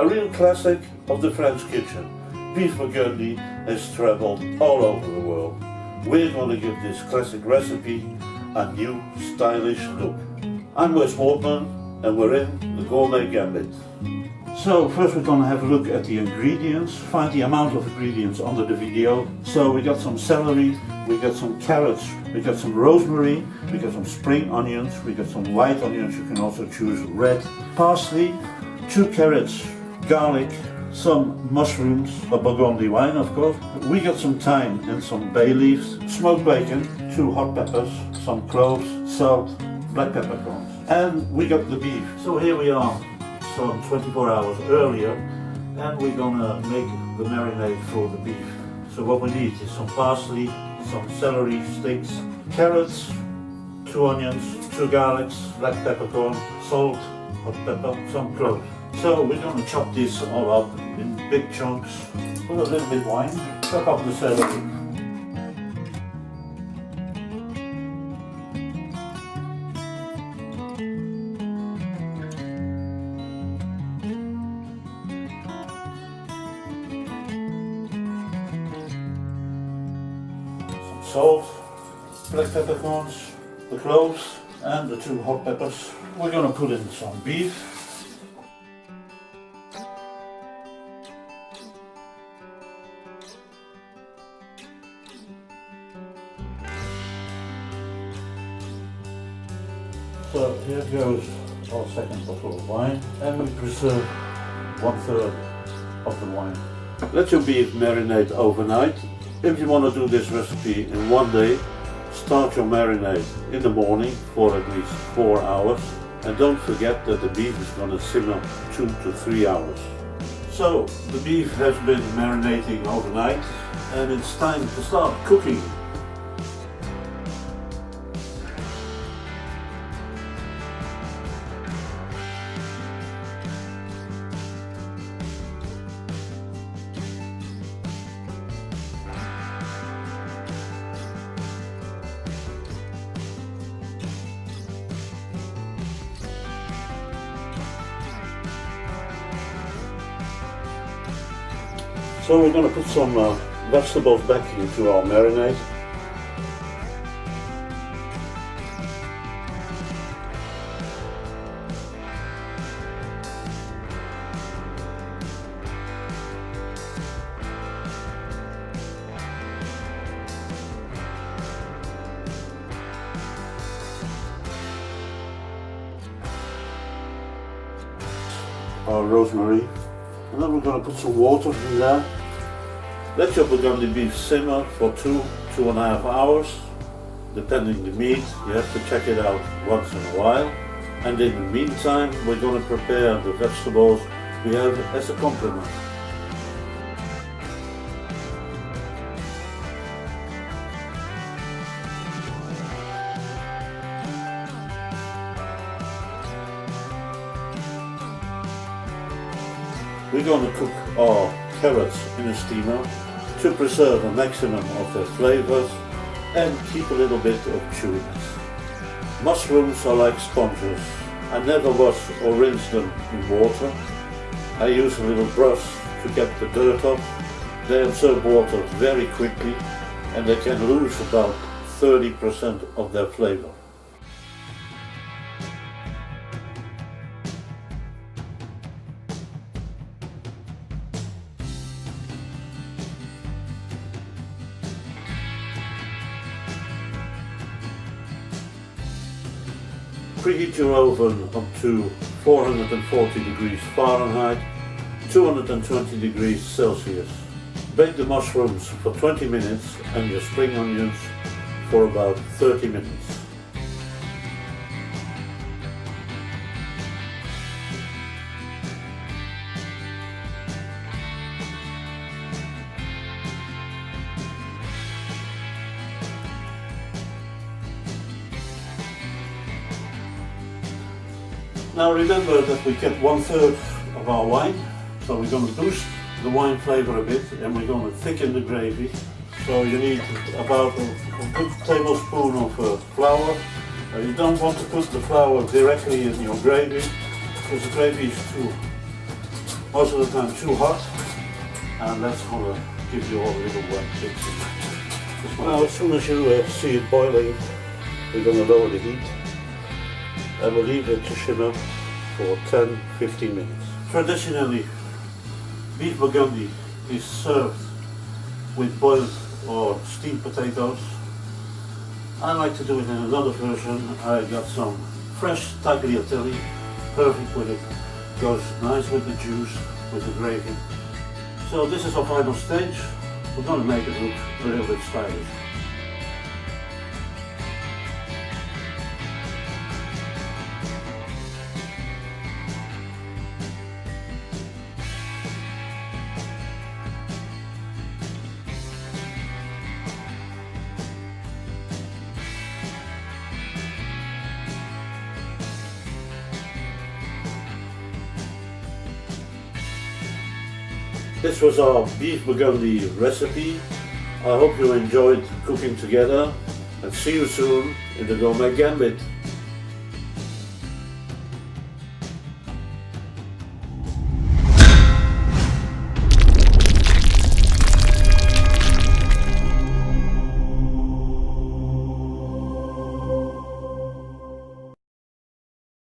A real classic of the French kitchen. Beef Burgundy has traveled all over the world. We're going to give this classic recipe a new stylish look. I'm Wes Heartland and we're in the Gourmet Gambit. So first we're going to have a look at the ingredients, find the amount of ingredients under the video. So we got some celery, we got some carrots, we got some rosemary, we got some spring onions, we got some white onions, you can also choose red, parsley, 2 carrots, garlic, some mushrooms, a Burgundy wine of course. We got some thyme and some bay leaves, smoked bacon, 2 hot peppers, some cloves, salt, black peppercorns. And we got the beef. So here we are, some 24 hours earlier, and we're gonna make the marinade for the beef. So what we need is some parsley, some celery sticks, carrots, 2 onions, 2 garlics, black peppercorn, salt, hot pepper, some cloves. So we're gonna chop this all up in big chunks, put a little bit wine, chop up the celery. Salt, black peppercorns, the cloves and the 2 hot peppers. We're going to put in some beef. So here goes our second bottle of wine, and we preserve 1/3 of the wine. Let your beef marinate overnight. If you want to do this recipe in one day, start your marinade in the morning for at least 4 hours. And don't forget that the beef is going to simmer 2 to 3 hours. So the beef has been marinating overnight and it's time to start cooking. So we're going to put some vegetables back into our marinade. Our rosemary. And then we're going to put some water in there. Let your Burgundy beef simmer for 2–2.5 hours. Depending the meat, you have to check it out once in a while. And in the meantime, we're going to prepare the vegetables we have as a complement. We're going to cook our carrots in a steamer to preserve a maximum of their flavors and keep a little bit of chewiness. Mushrooms are like sponges. I never wash or rinse them in water. I use a little brush to get the dirt off. They absorb water very quickly and they can lose about 30% of their flavor. Preheat your oven up to 440 degrees Fahrenheit, 220 degrees Celsius. Bake the mushrooms for 20 minutes and your spring onions for about 30 minutes. Now remember that we kept 1/3 of our wine, so we're going to boost the wine flavor a bit and we're going to thicken the gravy. So you need about a good tablespoon of flour. You don't want to put the flour directly in your gravy because the gravy is most of the time too hot, and that's going to give you all the little wet bits. Now as soon as you see it boiling, we're going to lower the heat and we'll leave it to simmer for 10-15 minutes. Traditionally, beef Burgundy is served with boiled or steamed potatoes. I like to do it in another version. I got some fresh tagliatelle, perfect with it, goes nice with the juice, with the gravy. So this is our final stage. We're going to make it look a little bit stylish. This was our beef Burgundy recipe. I hope you enjoyed cooking together, and see you soon in the Gourmet Gambit.